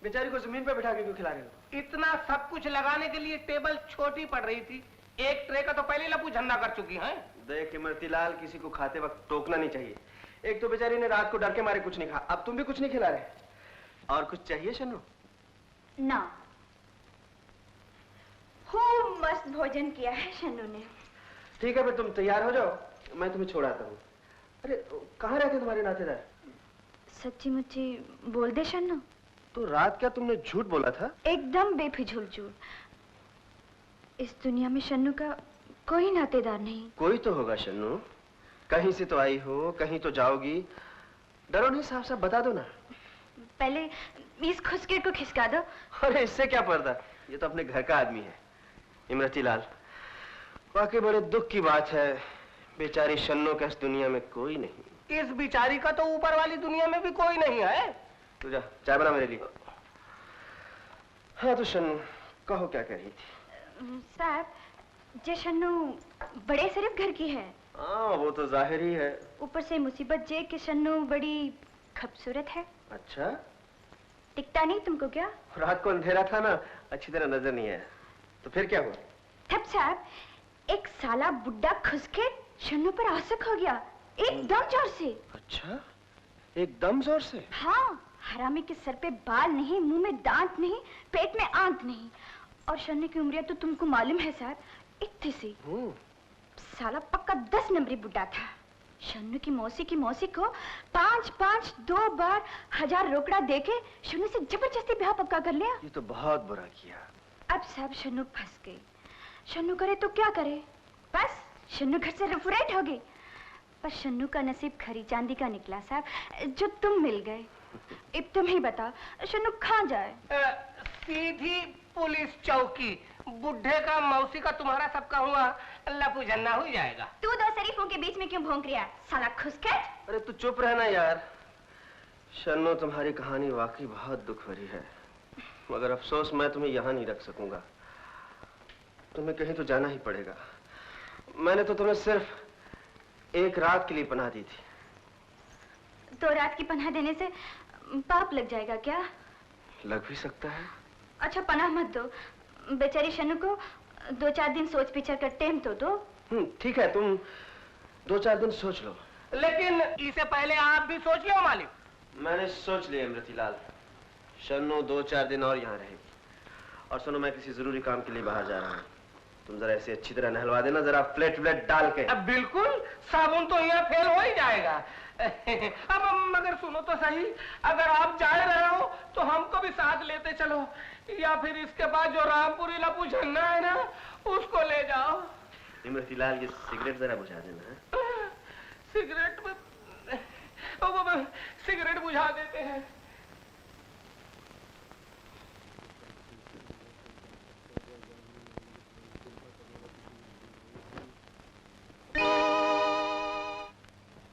बेचारी को जमीन पे बिठा के क्यों खिला रहे हो? इतना सब कुछ लगाने के लिए टेबल छोटी पड़ रही थी, एक ट्रे का तो पहले लपू झंडा कर चुकी है। देख इमरतीलाल, किसी को खाते वक्त टोकना नहीं चाहिए। एक तो बेचारी ने रात को डर के मारे कुछ नहीं खा, अब तुम भी कुछ नहीं खिला रहे। और कुछ चाहिए शन्नू? ना, खूब मस्त भोजन किया है शन्नू ने। ठीक है, फिर तुम तैयार हो जाओ, मैं तुम्हें छोड़ आता हूँ। अरे कहाँ रहते तुम्हारे नातेदार? सच्ची मुच्ची बोल दे शन्नू। तो रात क्या तुमने झूठ बोला था? एकदम बेफिजूल झूठ। इस दुनिया में शन्नू का कोई नातेदार नहीं। कोई तो होगा शन्नू, कहीं से तो आई हो, कहीं तो जाओगी। डरो नहीं, साफ साफ बता दो ना। पहले इस खुशकेट को खिसका दो। अरे इससे क्या पर्दा, ये तो अपने घर का आदमी है। इमरतीलाल, वाकई बड़े दुख की बात है, बेचारी शन्नू का इस दुनिया में कोई नहीं। इस बेचारी का तो ऊपर वाली दुनिया में भी कोई नहीं है। तू जा, चाय बना मेरे लिए। हाँ तो शन्नू, कहो क्या कह रही थी? साहब, जे शन्नू बड़े शरीफ घर की है। हाँ वो तो जाहिर ही है। ऊपर से मुसीबत जे कि शन्नू बड़ी खूबसूरत है। अच्छा, टिकता नहीं तुमको क्या? रात को अंधेरा था ना, अच्छी तरह नजर नहीं आया। तो फिर क्या हुआ? तब साहब, एक साला बुड्ढा खुशकेट शन्नू पर आशिक हो गया, एकदम जोर से। अच्छा, एकदम जोर से? हाँ, हरामी के सर पे बाल नहीं, मुंह में दांत नहीं, पेट में आंत नहीं। और शन्नू की उम्र तो तुमको मालूम है साहब, इतनी सी। साला पक्का 10 नंबरी बुड्ढा था। शन्नू की मौसी को 5-5 2 बार 1000 रोकड़ा देके शन्नू से जबरदस्ती ब्याह पक्का कर लिया। ये तो बहुत बुरा किया। अब साहब शन्नू फंस गई। शन्नू करे तो क्या करे, बस शन्नू घर से रेफरेट हो गई। पर शन्नू का नसीब खरी चांदी का निकला साहब, जो तुम मिल गए। अब तुम ही बता, शन्नू कहाँ जाए? सीधी पुलिस चौकी। बुढ़े का, मौसी का, तुम्हारा सबका हुआ लपू झन्ना हो जाएगा। तू दो शरीफों के बीच में क्यों भौंक रहा, साला खुशकेट? अरे तू चुप रहना यार। शन्नू, तुम्हारी कहानी वाकई बहुत दुख भरी है, मगर अफसोस मैं तुम्हें यहाँ नहीं रख सकूंगा। तुम्हें कहीं तो जाना ही पड़ेगा। मैंने तो तुम्हें सिर्फ एक रात के लिए पनाह दी थी। 2 रात की पनाह देने से पाप लग जाएगा क्या? लग भी सकता है। अच्छा पनाह मत दो, बेचारी शन्नू को 2-4 दिन सोच विचार कर टाइम तो दो। ठीक है, तुम 2-4 दिन सोच लो। लेकिन इससे पहले आप भी सोच लो मालिक। मैंने सोच लिया इमरतीलाल, शन्नू 2-4 दिन और यहाँ रहेगी। और सुनो, मैं किसी जरूरी काम के लिए बाहर जा रहा हूँ, तुम जरा ऐसे अच्छी तरह नहलवा देना, जरा प्लेट व्लेट डाल के। अब बिल्कुल, साबुन तो यहाँ फेल हो ही जाएगा। अब मगर सुनो तो सही, अगर आप जा रहे हो तो हमको भी साथ लेते चलो, या फिर इसके बाद जो रामपुरी लपू झन्ना है ना, उसको ले जाओ। इमरतीलाल, ये सिगरेट जरा बुझा देना है। सिगरेट में सिगरेट बुझा देते हैं।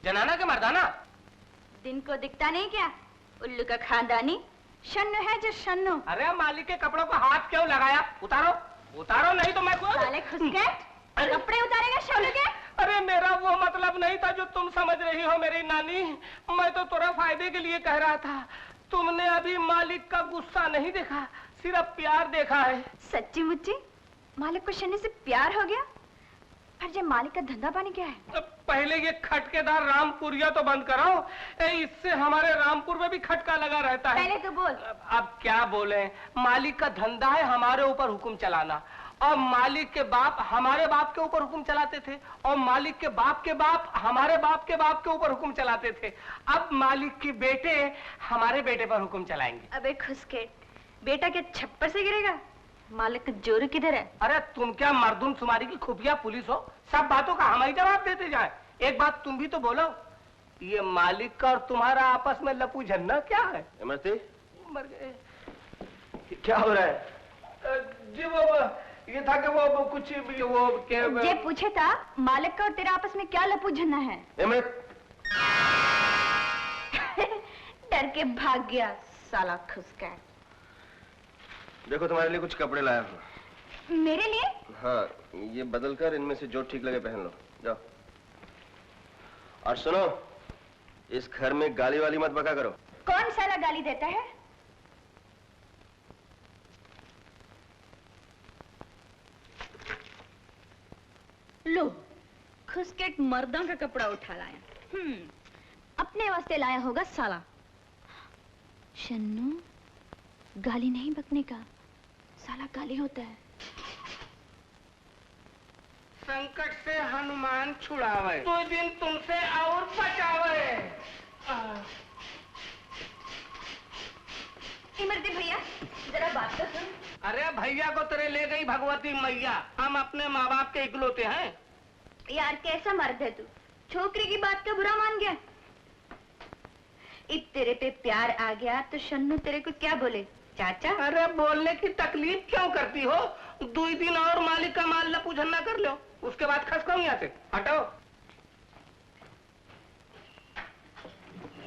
जनाना के मर्दाना, दिन को दिखता नहीं क्या? उल्लू का खानदानी शन्नू है जो शन्नू। अरे मालिक के कपड़ों को हाथ क्यों लगाया? उतारो उतारो, नहीं तो मैं साले खुशकेट, कपड़े उतारेगा शन्नू के? अरे मेरा वो मतलब नहीं था जो तुम समझ रही हो मेरी नानी। मैं तो थोड़ा फायदे के लिए कह रहा था। तुमने अभी मालिक का गुस्सा नहीं देखा, सिर्फ प्यार देखा है। सच्ची मुच्ची मालिक को शन्नू से प्यार हो गया? पर जब मालिक का धंधा पानी क्या है? पहले ये खटकेदार रामपुरिया तो बंद कराओ, इससे हमारे रामपुर में भी खटका लगा रहता है। पहले तो बोल। अब क्या बोले, मालिक का धंधा है हमारे ऊपर हुक्म चलाना, और मालिक के बाप हमारे बाप के ऊपर हुक्म चलाते थे, और मालिक के बाप हमारे बाप के ऊपर हुक्म चलाते थे। अब मालिक के बेटे हमारे बेटे पर हुक्म चलाएंगे। अबे खुशकेट, बेटा क्या छप्पर से गिरेगा? मालिक का जोर किधर है? अरे तुम क्या मर्दुम शुमारी की खुफिया पुलिस हो, सब बातों का हम ही जवाब देते जाए। एक बात तुम भी तो बोलो, ये मालिक का और तुम्हारा आपस में लपू झन्ना क्या है? इमरती, मर गए। क्या हो रहा है? जी वो ये था कि वो कुछ वो ये पूछे था मालिक का और तेरा आपस में क्या लपू झन्ना है? डर के भाग गया साला खुशकेट। देखो तुम्हारे लिए कुछ कपड़े लाया हूँ। मेरे लिए? हाँ, ये बदल कर इनमें से जो ठीक लगे पहन लो, जाओ। और सुनो, इस घर में गाली वाली मत बका करो। कौन साला गाली देता है? लो, खुसकेट मर्दों का कपड़ा उठा लाया। अपने वास्ते लाया होगा साला। शन्नू, गाली नहीं बकने का, साला गाली होता है। संकट से हनुमान छुड़ावे, तो दिन तुमसे और बचावे। इमरती भैया, जरा बात तो सुन। अरे भैया को तेरे ले गई भगवती मैया, हम अपने माँ बाप के इकलौते हैं। यार कैसा मर्द है तू, छोकरी की बात का बुरा मान गया। अब तेरे पे प्यार आ गया तो शन्नू तेरे को क्या बोले, चाचा? अरे बोलने की तकलीफ क्यों करती हो? 2 दिन और मालिक का माल लपू झन्ना कर लो, उसके बाद खसकाओ यहाँ से। हटो।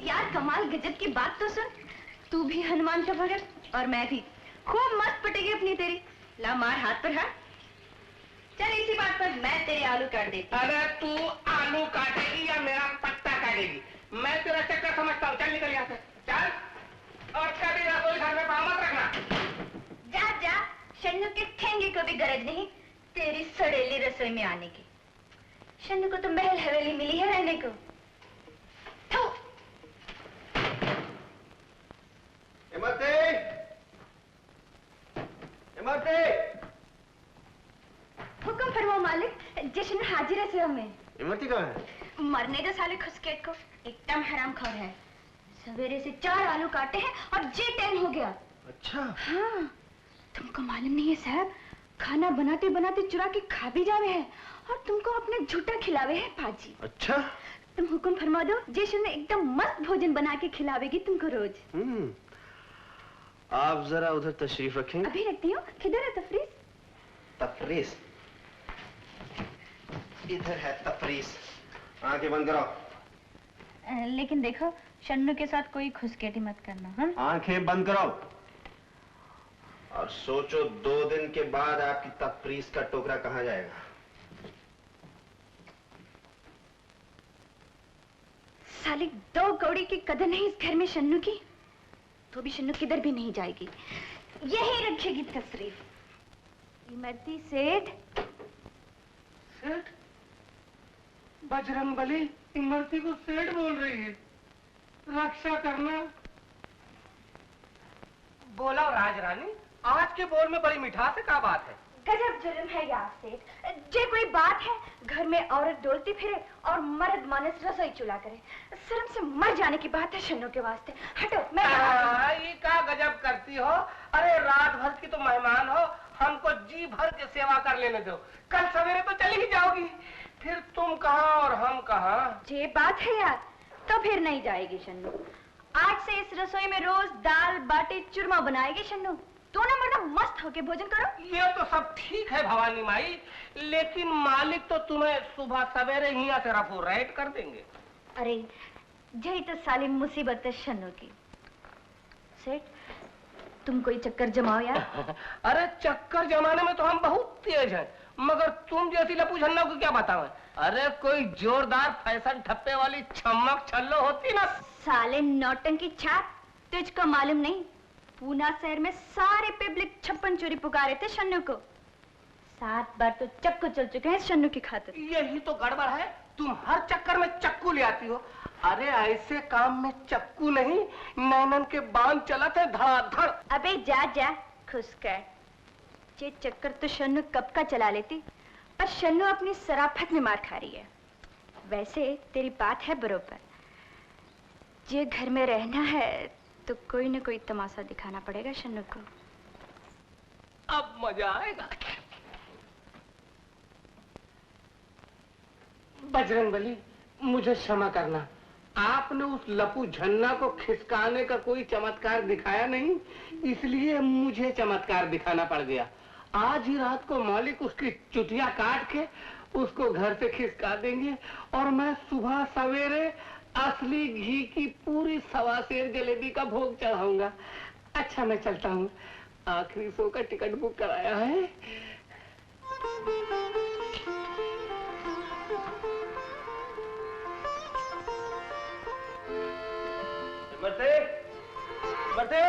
यार कमाल गजब की बात तो सुन। तू भी हनुमान का भगत और मैं भी। खूब मस्त पटेगी अपनी तेरी। ला मार हाथ पर हाथ। चल इसी बात पर मैं तेरे आलू काट देती। अरे तू आलू काटेगी या मेरा पत्ता काटेगी? मैं तेरा चक्कर समझता हूँ। चल निकल यहाँ से, चल। और कभी रसोई घर में पाँव मत रखना। जा जा, शन्नू के ठेंगे को भी गरज नहीं तेरी सड़ेली रसोई में आने की। शन्नू को तो महल हवेली मिली है रहने को। इमरती, इमरती। हुक्म फरमाओ मालिक, जश्न हाजिर है सेवा में। इमरती कहाँ है? मरने का साले खुसकेट को, एकदम हरामखोर है। सवेरे से 4 आलू काटे हैं और जे टाइम हो गया। अच्छा। हाँ, तुमको मालूम नहीं है साहब, खाना बनाते बनाते चुरा के खा भी जावे हैं और तुमको अपने झूठा खिलावे हैं पाजी। अच्छा। तुम हुक्म फरमा दो, जैसे ने एकदम मस्त भोजन बना के खिलावेगी तुमको रोज। आप जरा उधर तशरीफ रखेंगे? अभी रखती हूँ। किधर है तफरीस? तफरीस इधर है। तफरीस, आंखें बंद करो। लेकिन देखो, शन्नू के साथ कोई खुसकेटी मत करना। हाँ, आंखें बंद करो और सोचो 2 दिन के बाद आपकी तफरीस का टोकरा कहाँ जाएगा। साली 2 कौड़ी की कदर नहीं इस घर में शन्नू की, तो भी शन्नू किधर भी नहीं जाएगी, यही रखेगी तशरीफ। इमरती सेठ। सेठ? बजरंगबली इमरती को सेठ बोल रही है। रक्षा करना। बोला राजरानी, आज के बोल में बड़ी मिठास है। क्या बात है? गजब जुल्म है यार सेठ। जे कोई बात है, घर में औरत डोलती फिरे और मर्द मानस रसोई चूल्हा करे। शर्म से मर जाने की बात है शन्नू के वास्ते। हटो। मैं ये क्या गजब करती हो? अरे रात भर की तो मेहमान हो, हमको जी भर के सेवा कर लेने दो। कल सवेरे तो चली ही जाओगी, फिर तुम कहाँ और हम कहाँ? ये बात है यार, तो फिर नहीं जाएगी शन्नू। आज से इस रसोई में रोज दाल बाटी चूरमा बनाएगी शन्नू। दोनों मर्द मस्त होके भोजन करो। ये तो सब ठीक है भवानी माई, लेकिन मालिक तो तुम्हें सुबह सवेरे ही यहाँ से रफू राइट कर देंगे। अरे यही तो साली मुसीबत है शन्नू की। सेठ, तुम कोई चक्कर जमाओ यार। अरे चक्कर जमाने में तो हम बहुत तेज हैं, मगर तुम जैसी लपू झन्ना को क्या बताओ। अरे कोई जोरदार फैशन ठप्पे वाली छमक छल्लो होती ना। साले नौटंकी छाप, तुझको मालूम नहीं, पूना शहर में सारे पब्लिक 56 चोरी पुकारे थे शन्नू को। 7 बार तो चक्कू चल चुके हैं शन्नू की खातिर। यही तो गड़बड़ है, तुम हर चक्कर में चक्कू ले आती हो। अरे ऐसे काम में चक्कू नहीं, नैनन के बांध चलाते धड़ाधड़। अबे जा जा खुसकर। ये चक्कर तो शन्नू कब का चला लेती, पर शन्नू अपनी सराफत में मार खा रही है। वैसे तेरी बात है बरोबर, ये घर में रहना है तो कोई न कोई तमाशा दिखाना पड़ेगा शन्नू को। अब मजा आएगा। बजरंगबली, मुझे क्षमा करना, आपने उस लपू झन्ना को खिसकाने का कोई चमत्कार दिखाया नहीं, इसलिए मुझे चमत्कार दिखाना पड़ गया। आज ही रात को मालिक उसकी चुटिया काट के उसको घर से खिसका देंगे और मैं सुबह सवेरे असली घी की पूरी 1.25 सेर जलेबी का भोग चढ़ाऊंगा। अच्छा मैं चलता हूँ, आखिरी शो का टिकट बुक कराया है। बरते, बरते।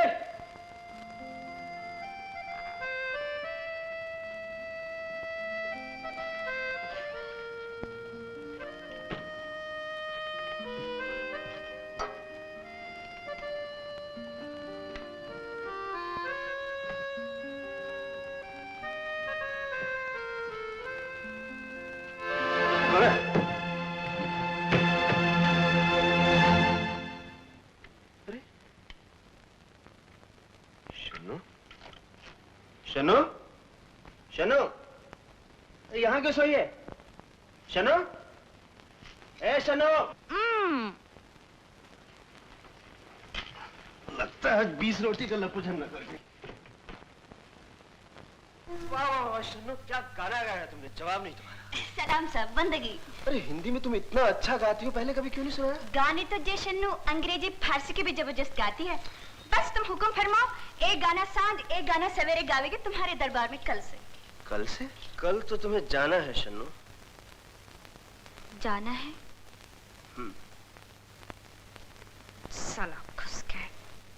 शन्नू, शन्नू, शन्नू, यहाँ क्यों सोई है? शन्नू, ए शन्नू। लगता है 20 रोटी का लपू झन्ना कर गई। वाह वाह वाह शन्नू, क्या गाना गाया तुमने, जवाब नहीं तुम्हारा। सलाम साहब, बंदगी। अरे हिंदी में तुम इतना अच्छा गाती हो, पहले कभी क्यों नहीं सुना? गाने तो जे शन्नू अंग्रेजी फारसी के भी जबरदस्त गाती है। बस तुम हुक्म फरमाओ, एक गाना सांझ एक गाना सवेरे गावेगी तुम्हारे दरबार में कल से। कल से? कल तो तुम्हें जाना है शन्नू। जाना है? साला खुसके।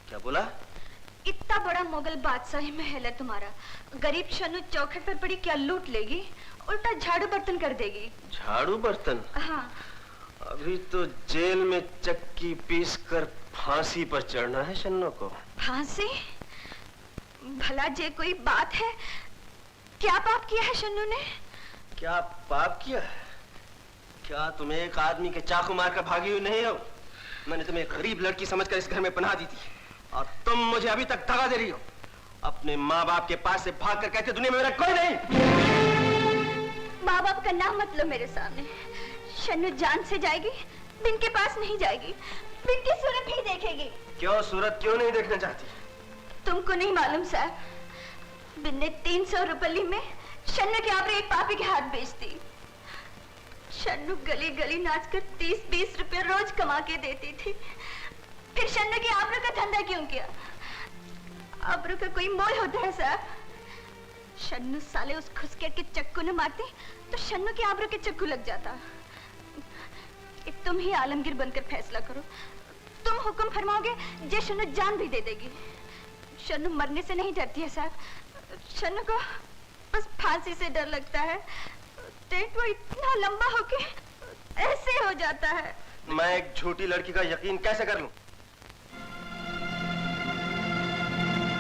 क्या बोला? इतना बड़ा मुगल बादशाही महल है तुम्हारा, गरीब शन्नू चौखट पर पड़ी क्या लूट लेगी, उल्टा झाड़ू बर्तन कर देगी। झाड़ू बर्तन? हाँ। अभी तो जेल में चक्की पीस कर फांसी पर चढ़ना है शन्नू को। फांसी? भला जे कोई बात है, क्या पाप किया है शन्नू ने? क्या पाप किया है? क्या तुम एक आदमी के चाकू मारकर भागी हुई नहीं हो? मैंने तुम्हें एक गरीब लड़की समझकर इस घर में पनाह दी थी और तुम मुझे अभी तक दगा दे रही हो। अपने माँ बाप के पास से भाग कर कहते दुनिया में मेरा कोई नहीं। माँ बाप का नाम मत लो मेरे सामने। शन्नू जान से जाएगी, बिन के पास नहीं जाएगी, बिन की सूरत ही देखेगी। क्यों सूरत क्यों नहीं देखना चाहती? तुमको नहीं मालूम साहब, बिन ने 300 रुपये में शन्नू के आबरू एक पापी के हाथ बेच दी। शन्नू गली गली नाचकर 30-20 रुपए रोज कमा के देती थी। फिर शन्नू की आबरू का धंधा क्यों किया? आबरू का कोई मोल होता है साहब? शन्नू साले उस खुसकेट के चक्कू न मारती तो शन्नू के आबरू के चक्कू लग जाता। तुम ही आलमगीर बनकर फैसला करो। तुम हुक्म फरमाओगे, जे शन्नू जान भी दे देगी। शन्नू मरने से नहीं डरती है साहब, शन्नू को बस फांसी से डर लगता है। पेट वो इतना लंबा होके ऐसे हो जाता है। मैं एक झूठी लड़की का यकीन कैसे कर लूं?